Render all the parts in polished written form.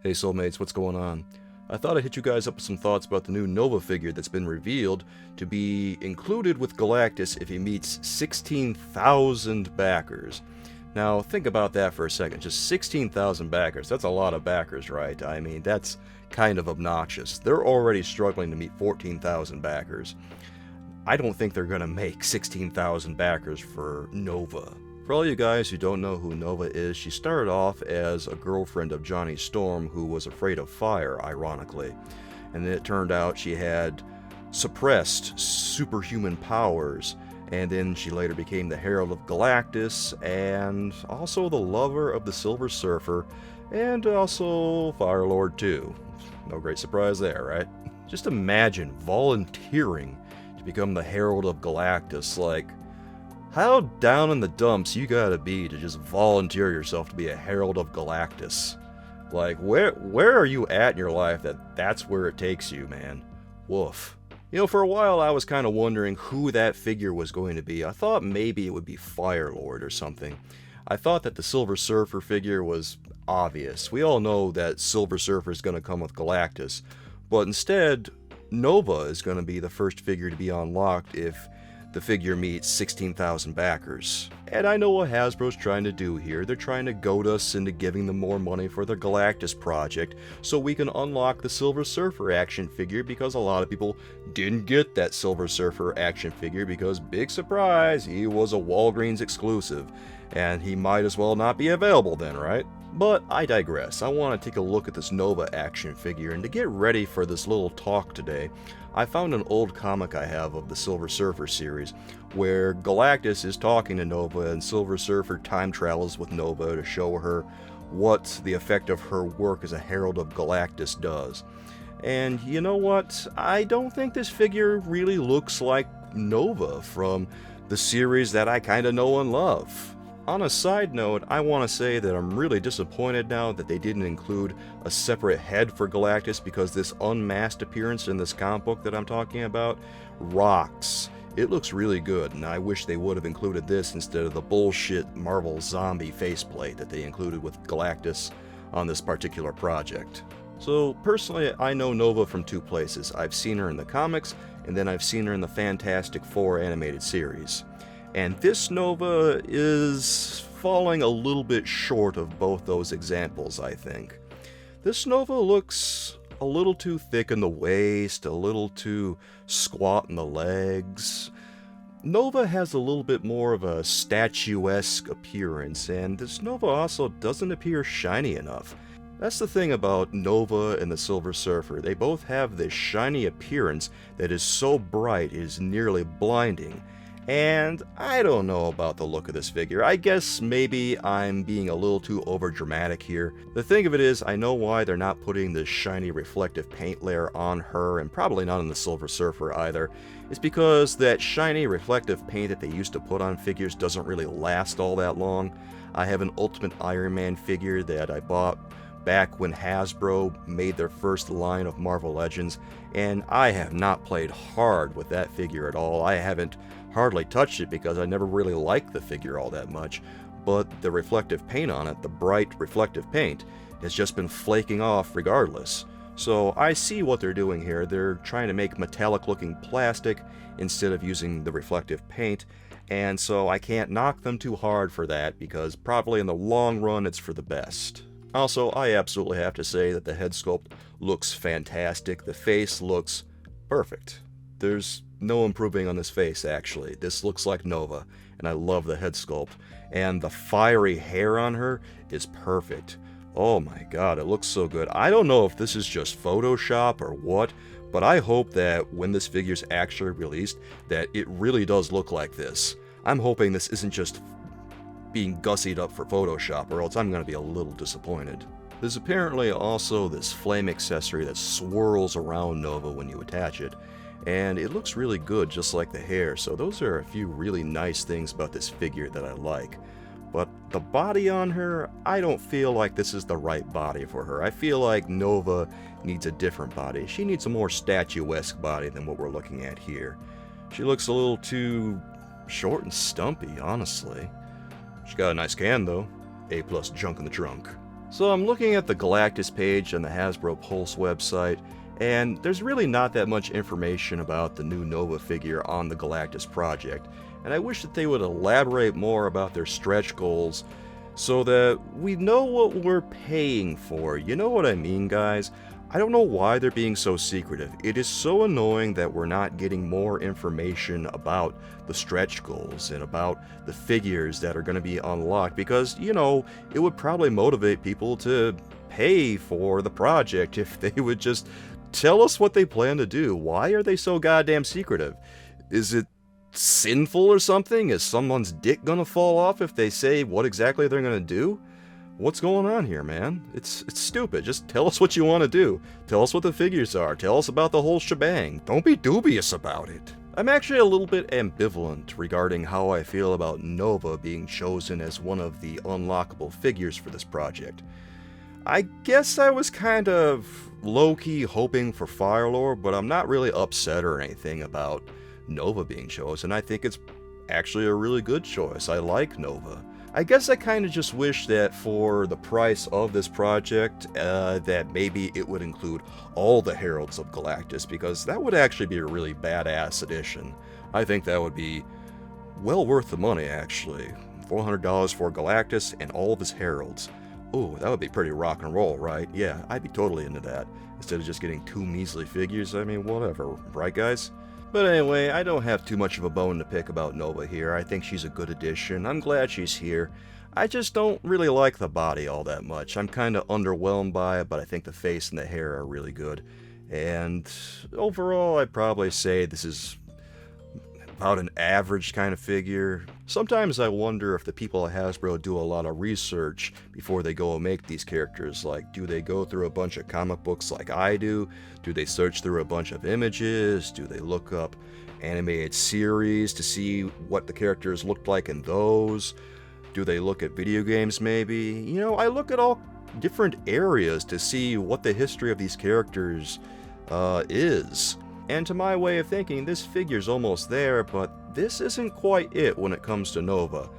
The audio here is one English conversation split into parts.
Hey Soulmates, what's going on? I thought I'd hit you guys up with some thoughts about the new Nova figure that's been revealed to be included with Galactus if he meets 16,000 backers. Now, think about that for a second. Just 16,000 backers. That's a lot of backers, right? I mean, that's kind of obnoxious. They're already struggling to meet 14,000 backers. I don't think they're going to make 16,000 backers for Nova. For all you guys who don't know who Nova is, she started off as a girlfriend of Johnny Storm who was afraid of fire, ironically. And then it turned out she had suppressed superhuman powers, and then she later became the Herald of Galactus, and also the lover of the Silver Surfer, and also Firelord too. No great surprise there, right? Just imagine volunteering to become the Herald of Galactus. Like, how down in the dumps you gotta be to just volunteer yourself to be a Herald of Galactus? Like, where are you at in your life that's where it takes you, man? Woof. You know, for a while I was kind of wondering who that figure was going to be. I thought maybe it would be Firelord or something. I thought that the Silver Surfer figure was obvious. We all know that Silver Surfer is going to come with Galactus, but instead, Nova is going to be the first figure to be unlocked if the figure meets 16,000 backers. And I know what Hasbro's trying to do here. They're trying to goad us into giving them more money for their Galactus project so we can unlock the Silver Surfer action figure, because a lot of people didn't get that Silver Surfer action figure because, big surprise, he was a Walgreens exclusive. And he might as well not be available then, right? But I digress. I want to take a look at this Nova action figure, and to get ready for this little talk today, I found an old comic I have of the Silver Surfer series, where Galactus is talking to Nova and Silver Surfer time travels with Nova to show her what the effect of her work as a Herald of Galactus does. And you know what? I don't think this figure really looks like Nova from the series that I kind of know and love. On a side note, I want to say that I'm really disappointed now that they didn't include a separate head for Galactus, because this unmasked appearance in this comic book that I'm talking about rocks. It looks really good, and I wish they would have included this instead of the bullshit Marvel zombie faceplate that they included with Galactus on this particular project. So personally, I know Nova from two places. I've seen her in the comics, and then I've seen her in the Fantastic Four animated series. And this Nova is falling a little bit short of both those examples, I think. This Nova looks a little too thick in the waist, a little too squat in the legs. Nova has a little bit more of a statuesque appearance, and this Nova also doesn't appear shiny enough. That's the thing about Nova and the Silver Surfer. They both have this shiny appearance that is so bright it is nearly blinding. And I don't know about the look of this figure. I guess maybe I'm being a little too overdramatic here. The thing of it is, I know why they're not putting this shiny reflective paint layer on her, and probably not on the Silver Surfer either. It's because that shiny reflective paint that they used to put on figures doesn't really last all that long. I have an Ultimate Iron Man figure that I bought back when Hasbro made their first line of Marvel Legends, and I have not played hard with that figure at all. I haven't hardly touched it because I never really liked the figure all that much, but the reflective paint on it, the bright reflective paint, has just been flaking off regardless. So I see what they're doing here. They're trying to make metallic looking plastic instead of using the reflective paint, and so I can't knock them too hard for that, because probably in the long run it's for the best. Also, I absolutely have to say that the head sculpt looks fantastic. The face looks perfect. There's no improving on this face, actually. This looks like Nova, and I love the head sculpt. And the fiery hair on her is perfect. Oh my god, it looks so good. I don't know if this is just Photoshop or what, but I hope that when this figure's actually released, that it really does look like this. I'm hoping this isn't just being gussied up for Photoshop, or else I'm going to be a little disappointed. There's apparently also this flame accessory that swirls around Nova when you attach it, and it looks really good just like the hair, so those are a few really nice things about this figure that I like. But the body on her, I don't feel like this is the right body for her. I feel like Nova needs a different body. She needs a more statuesque body than what we're looking at here. She looks a little too short and stumpy, honestly. She's got a nice can though. A+ junk in the trunk. So I'm looking at the Galactus page on the Hasbro Pulse website, and there's really not that much information about the new Nova figure on the Galactus project, and I wish that they would elaborate more about their stretch goals so that we know what we're paying for. You know what I mean, guys? I don't know why they're being so secretive. It is so annoying that we're not getting more information about the stretch goals and about the figures that are going to be unlocked, because, you know, it would probably motivate people to pay for the project if they would just tell us what they plan to do. Why are they so goddamn secretive? Is it sinful or something? Is someone's dick gonna fall off if they say what exactly they're gonna do? What's going on here, man? It's stupid. Just tell us what you want to do. Tell us what the figures are. Tell us about the whole shebang. Don't be dubious about it. I'm actually a little bit ambivalent regarding how I feel about Nova being chosen as one of the unlockable figures for this project. I guess I was kind of low-key hoping for Firelord, but I'm not really upset or anything about Nova being chosen. I think it's actually a really good choice. I like Nova. I guess I kind of just wish that for the price of this project, that maybe it would include all the Heralds of Galactus, because that would actually be a really badass addition. I think that would be well worth the money, actually. $400 for Galactus and all of his Heralds. Ooh, that would be pretty rock and roll, right? Yeah, I'd be totally into that. Instead of just getting 2 measly figures, I mean, whatever, right guys? But anyway, I don't have too much of a bone to pick about Nova here. I think she's a good addition. I'm glad she's here. I just don't really like the body all that much. I'm kind of underwhelmed by it, but I think the face and the hair are really good. And overall, I'd probably say this is about an average kind of figure. Sometimes I wonder if the people at Hasbro do a lot of research before they go and make these characters. Like, do they go through a bunch of comic books like I do? Do they search through a bunch of images? Do they look up animated series to see what the characters looked like in those? Do they look at video games maybe? You know, I look at all different areas to see what the history of these characters is. And to my way of thinking, this figure's almost there, but this isn't quite it when it comes to Nova.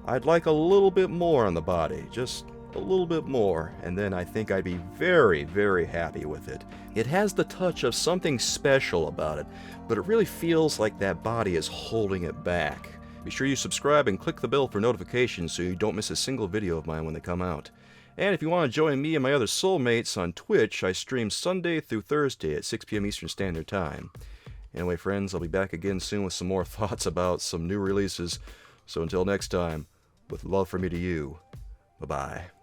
I'd like a little bit more on the body, just a little bit more, and then I think I'd be very, very happy with it. It has the touch of something special about it, but it really feels like that body is holding it back. Be sure you subscribe and click the bell for notifications so you don't miss a single video of mine when they come out. And if you want to join me and my other soulmates on Twitch, I stream Sunday through Thursday at 6 p.m. Eastern Standard Time. Anyway, friends, I'll be back again soon with some more thoughts about some new releases. So until next time, with love from me to you, bye-bye.